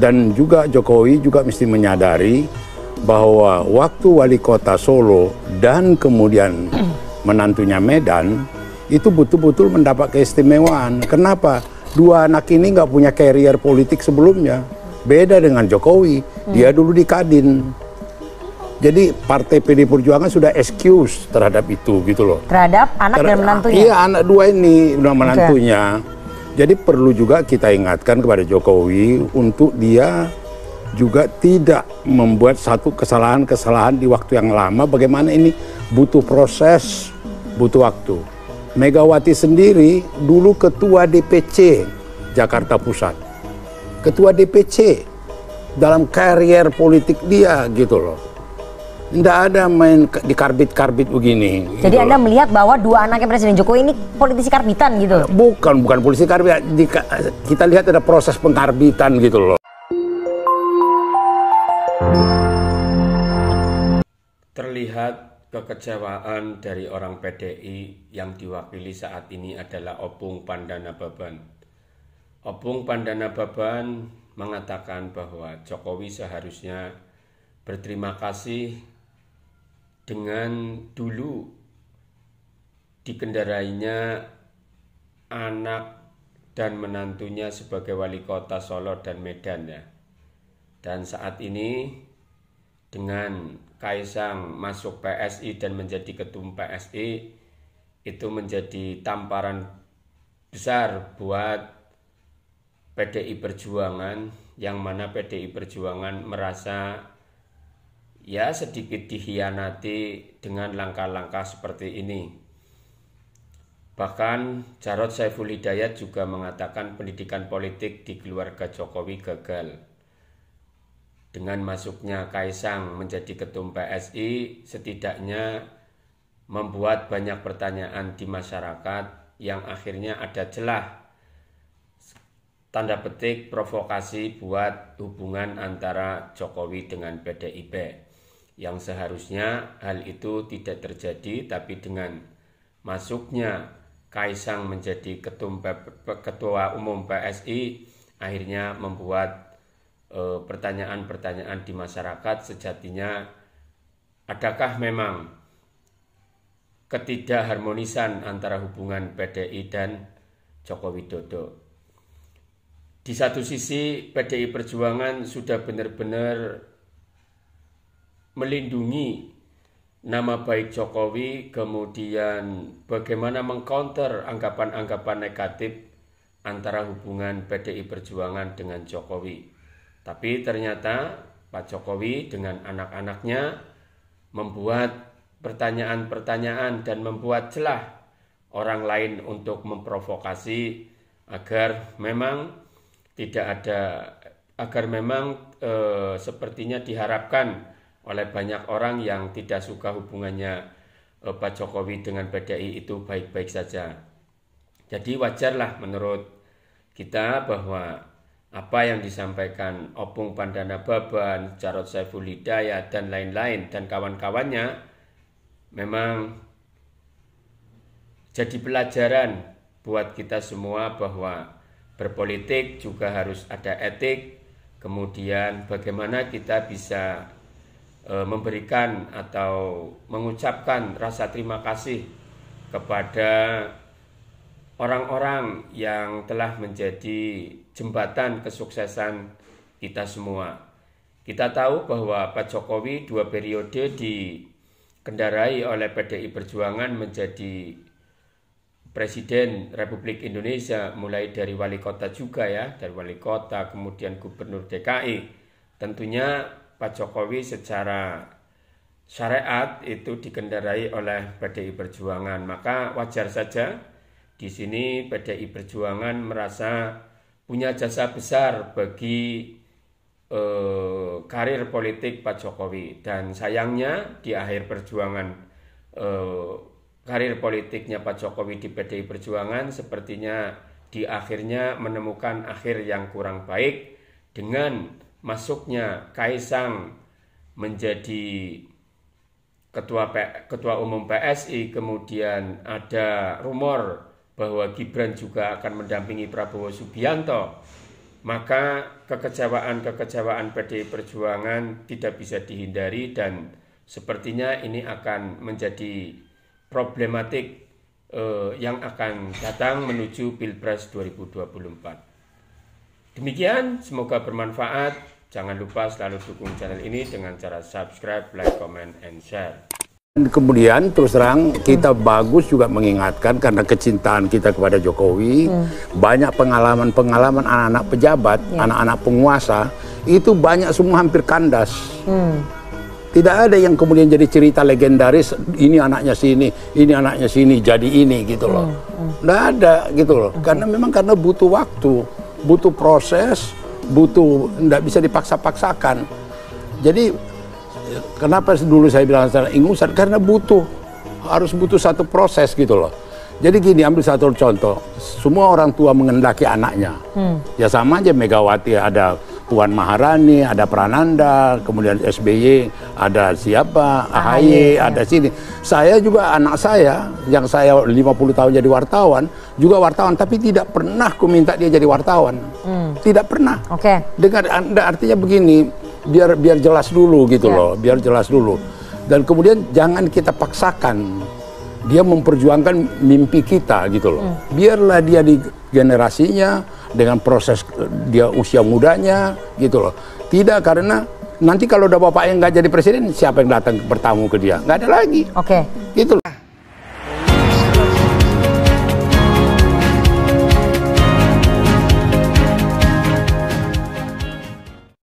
Dan juga Jokowi juga mesti menyadari bahwa waktu wali kota Solo dan kemudian menantunya Medan itu betul-betul mendapat keistimewaan. Kenapa? Dua anak ini nggak punya karier politik sebelumnya. Beda dengan Jokowi, dia dulu di Kadin. Jadi Partai PD Perjuangan sudah excuse terhadap itu gitu loh. Terhadap anak dan menantunya? Iya, anak dua ini dan menantunya. Jadi perlu juga kita ingatkan kepada Jokowi untuk dia juga tidak membuat satu kesalahan-kesalahan di waktu yang lama. Bagaimana ini butuh proses, butuh waktu. Megawati sendiri dulu ketua DPC Jakarta Pusat. Ketua DPC dalam karier politik dia gitu loh. Tidak ada main di karbit-karbit begini. Jadi gitu Anda melihat bahwa dua anaknya Presiden Jokowi ini politisi karbitan gitu? Bukan politisi karbitan. Kita lihat ada proses pengkarbitan gitu loh. Terlihat kekecewaan dari orang PDI yang diwakili saat ini adalah Opung Pandanababan. Opung Pandanababan mengatakan bahwa Jokowi seharusnya berterima kasih dengan dulu dikendarainya anak dan menantunya sebagai wali kota Solo dan Medan ya. Dan saat ini dengan Kaisang masuk PSI dan menjadi ketum PSI itu menjadi tamparan besar buat PDI Perjuangan, yang mana PDI Perjuangan merasa ya sedikit dikhianati dengan langkah-langkah seperti ini. Bahkan Jarod Saiful Hidayat juga mengatakan pendidikan politik di keluarga Jokowi gagal. Dengan masuknya Kaisang menjadi ketum PSI, setidaknya membuat banyak pertanyaan di masyarakat yang akhirnya ada celah, tanda petik provokasi buat hubungan antara Jokowi dengan PDIP. Yang seharusnya hal itu tidak terjadi, tapi dengan masuknya Kaisang menjadi ketua umum PSI akhirnya membuat pertanyaan-pertanyaan di masyarakat. Sejatinya adakah memang ketidakharmonisan antara hubungan PDI dan Joko Widodo? Di satu sisi PDI Perjuangan sudah benar-benar melindungi nama baik Jokowi, kemudian bagaimana mengcounter anggapan-anggapan negatif antara hubungan PDI Perjuangan dengan Jokowi. Tapi ternyata Pak Jokowi dengan anak-anaknya membuat pertanyaan-pertanyaan dan membuat celah orang lain untuk memprovokasi agar memang sepertinya diharapkan oleh banyak orang yang tidak suka hubungannya Pak Jokowi dengan PDI itu baik-baik saja. Jadi wajarlah menurut kita bahwa apa yang disampaikan Opung Pandanababan, Jarod Saiful Hidayat dan lain-lain dan kawan-kawannya memang jadi pelajaran buat kita semua bahwa berpolitik juga harus ada etik, kemudian bagaimana kita bisa memberikan atau mengucapkan rasa terima kasih kepada orang-orang yang telah menjadi jembatan kesuksesan kita semua. Kita tahu bahwa Pak Jokowi 2 periode dikendarai oleh PDI Perjuangan menjadi Presiden Republik Indonesia, mulai dari wali kota juga ya, dari wali kota kemudian gubernur DKI. Tentunya Pak Jokowi secara syariat itu dikendarai oleh PDI Perjuangan, maka wajar saja di sini PDI Perjuangan merasa punya jasa besar bagi karir politik Pak Jokowi. Dan sayangnya di akhir perjuangan karir politiknya Pak Jokowi di PDI Perjuangan sepertinya di akhirnya menemukan akhir yang kurang baik dengan masuknya Kaisang menjadi ketua umum PSI, kemudian ada rumor bahwa Gibran juga akan mendampingi Prabowo Subianto. maka kekecewaan PDI Perjuangan tidak bisa dihindari dan sepertinya ini akan menjadi problematik yang akan datang menuju Pilpres 2024. Demikian, semoga bermanfaat. Jangan lupa selalu dukung channel ini dengan cara subscribe, like, comment, and share. Dan kemudian terus terang kita bagus juga mengingatkan karena kecintaan kita kepada Jokowi, banyak pengalaman-pengalaman anak-anak pejabat, anak-anak penguasa, itu banyak semua hampir kandas. Tidak ada yang kemudian jadi cerita legendaris, ini anaknya sini, jadi ini gitu loh. Tidak ada gitu loh, karena memang karena butuh waktu, butuh proses, tidak bisa dipaksa-paksakan. Jadi kenapa dulu saya bilang secara ingusan? Karena harus butuh satu proses gitu loh. Jadi gini, ambil satu contoh. Semua orang tua mengendaki anaknya. Ya sama aja Megawati, ada Puan Maharani, ada Prananda, kemudian SBY, ada siapa, AHY, ada sini. Saya juga, anak saya, yang saya 50 tahun jadi wartawan, juga wartawan, tapi tidak pernah ku minta dia jadi wartawan. Tidak pernah. Dengan artinya begini, biar jelas dulu gitu loh, biar jelas dulu. Dan kemudian jangan kita paksakan dia memperjuangkan mimpi kita gitu loh. Biarlah dia di generasinya dengan proses dia usia mudanya gitu loh. Tidak, karena nanti kalau udah bapaknya nggak jadi presiden, siapa yang datang bertamu ke dia? Nggak ada lagi. Gitu loh.